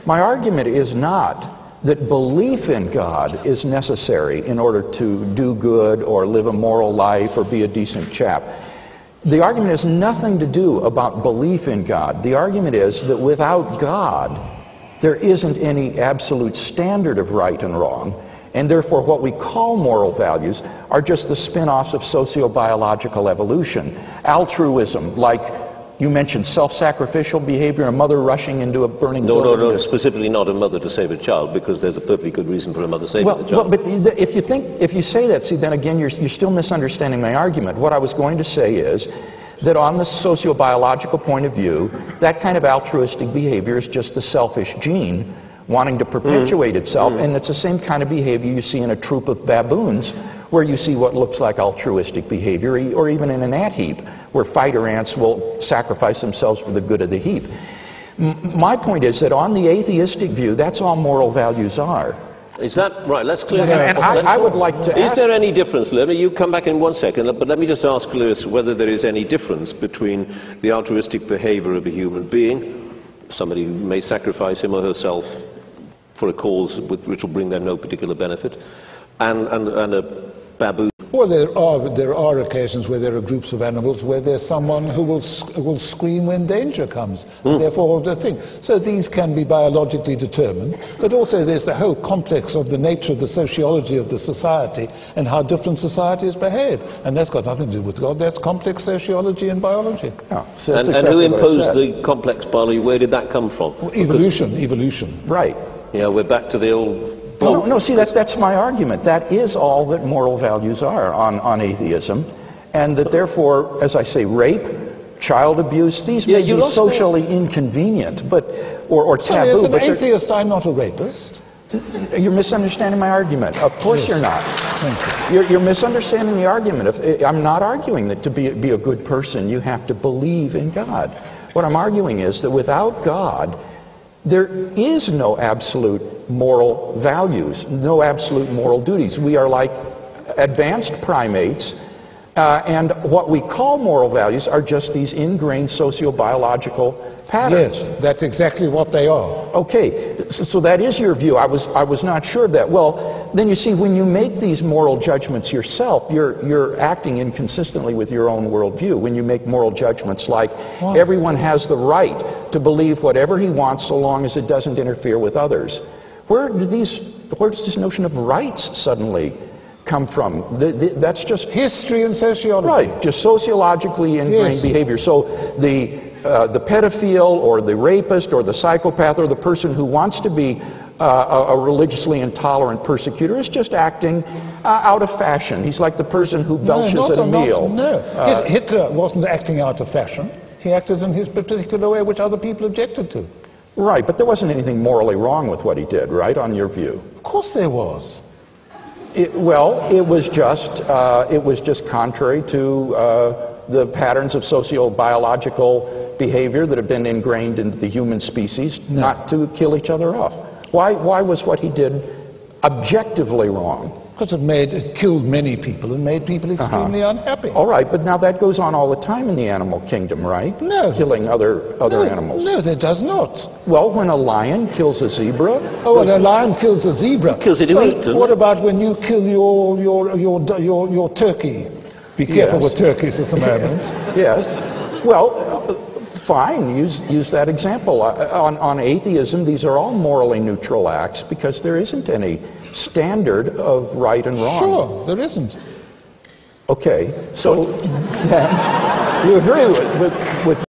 My argument is not that belief in God is necessary in order to do good or live a moral life or be a decent chap. The argument has nothing to do about belief in God. The argument is that without God, there isn't any absolute standard of right and wrong, and therefore what we call moral values are just the spin-offs of socio-biological evolution. Altruism, like you mentioned, self-sacrificial behavior, a mother rushing into a burning building. No, specifically not a mother to save a child, because there's a perfectly good reason for a mother saving the child. But if you say that, see, then again, you're still misunderstanding my argument. What I was going to say is that on the socio-biological point of view, that kind of altruistic behavior is just the selfish gene wanting to perpetuate itself, and it's the same kind of behavior you see in a troop of baboons, where you see what looks like altruistic behavior, or even in an ant heap, where fighter ants will sacrifice themselves for the good of the heap. My point is that on the atheistic view, that's all moral values are. Is that right? Let's clear that up. And I would like to ask... Is there any difference, Lewis? You come back in 1 second, but let me just ask Lewis whether there is any difference between the altruistic behavior of a human being, somebody who may sacrifice him or herself for a cause which will bring them no particular benefit, and a baboon. Well, there are occasions where there are groups of animals where there's someone who will scream when danger comes, and therefore the thing. So these can be biologically determined, but also there's the whole complex of the nature of the sociology of the society and how different societies behave, and that's got nothing to do with God. That's complex sociology and biology. Oh, so and who imposed the complex biology? Where did that come from? Well, evolution. Right. Yeah, we're back to the old... No, see, that's my argument. That is all that moral values are on atheism, and that therefore, as I say, rape, child abuse, these may be socially inconvenient, or taboo. Sorry, as an atheist, I'm not a rapist. You're misunderstanding my argument. Of course you're not. Thank you. You're misunderstanding the argument. I'm not arguing that to be a good person, you have to believe in God. What I'm arguing is that without God, there is no absolute moral values, no absolute moral duties. We are like advanced primates, and what we call moral values are just these ingrained socio-biological patterns. Yes, that's exactly what they are. Okay, so that is your view. I was not sure of that. Well, then you see, when you make these moral judgments yourself, you're acting inconsistently with your own worldview. When you make moral judgments like everyone has the right to believe whatever he wants so long as it doesn't interfere with others. Where does this notion of rights suddenly come from? That's just history and sociology. Right, just sociologically ingrained behavior. So the pedophile or the rapist or the psychopath or the person who wants to be a religiously intolerant persecutor is just acting out of fashion. He's like the person who belches at a meal. Hitler wasn't acting out of fashion. He acted in his particular way, which other people objected to. Right, but there wasn't anything morally wrong with what he did, right, on your view? Of course there was. It was just contrary to the patterns of socio-biological behavior that have been ingrained into the human species, not to kill each other off. Why was what he did objectively wrong? Because it killed many people and made people extremely unhappy. All right, but now that goes on all the time in the animal kingdom, right? No. Killing other animals. No, that does not. Well, when a lion kills a zebra... Oh, when a lion kills a zebra... Kills it to eat, doesn't it? What about when you kill your turkey? Be careful with turkeys at the moment. Yes. Well, fine, use that example. On atheism, these are all morally neutral acts because there isn't any standard of right and wrong. Sure, there isn't. Okay, so then you agree with